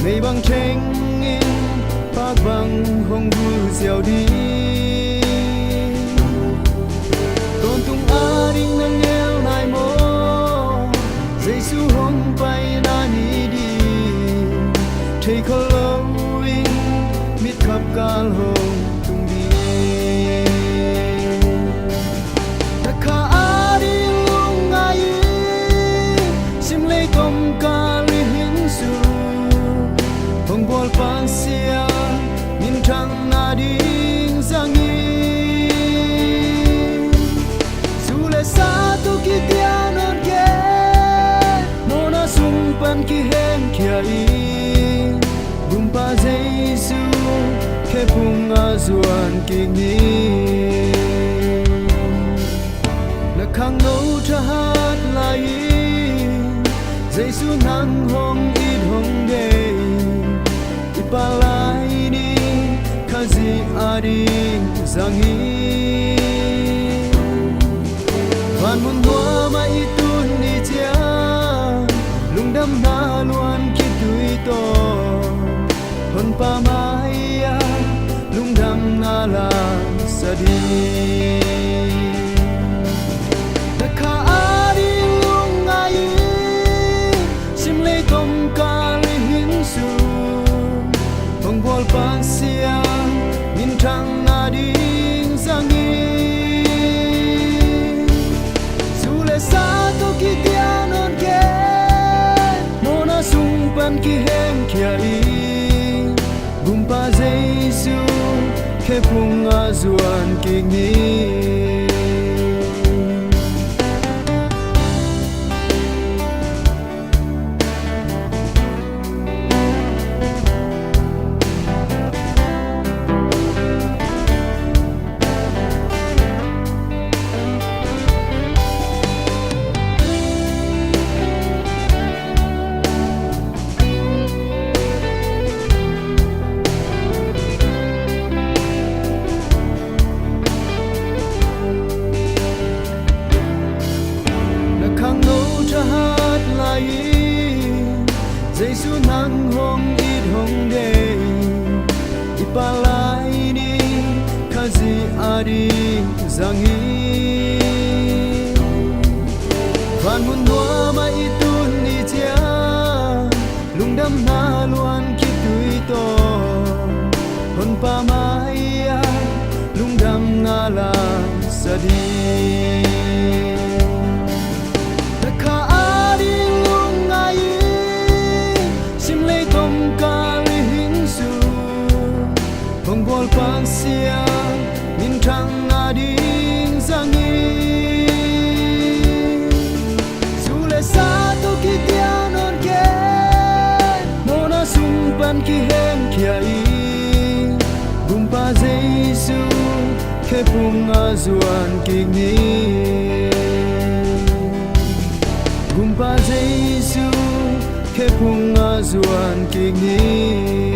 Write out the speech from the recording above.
mây băng tranh in bác băng hồng vui dẻo đi tôn tung a đinh nâng nghèo nai mô dây su hông bay na ni đi thầy khó lâu in mít khắp cả hồng tung đi ta khá a đi lung ai sim lấy công ca li hin su hồng bol pan sia min trăng na ding zangi su le sa tu ki tia non ke mona sung pan ki hen kia i gumpa jesu ke punga zuan ki ni na khang no tha hat lai jesu nang hong it hong de ipalai ni kazi adi zangi van mun hoa mai itun ni chia lung đam na luan ki tui to hon pa mai ya lung đam na la sadi ta kha adi lung ai sim le tom ka le hin su hong bol pan sia min trăng na ding zangi su le sa to ki tia non ke mona sung pan ki hen kia i gumpa jesu ke punga zuan ki ni khang no tha hat lai jesu nang hong it hong de ipalai ni kazi adi zangi van mun hoa mai itun ni chia lung đam na luan ki tui to hon pa mai ya lung đam na la sadi hong bol pan sia min trăng na ding zangi su le sa to ki tia non ke mona sung pan ki hen kia i gumpa jesu ke punga zuan ki ni gumpa jesu ke punga zuan ki ni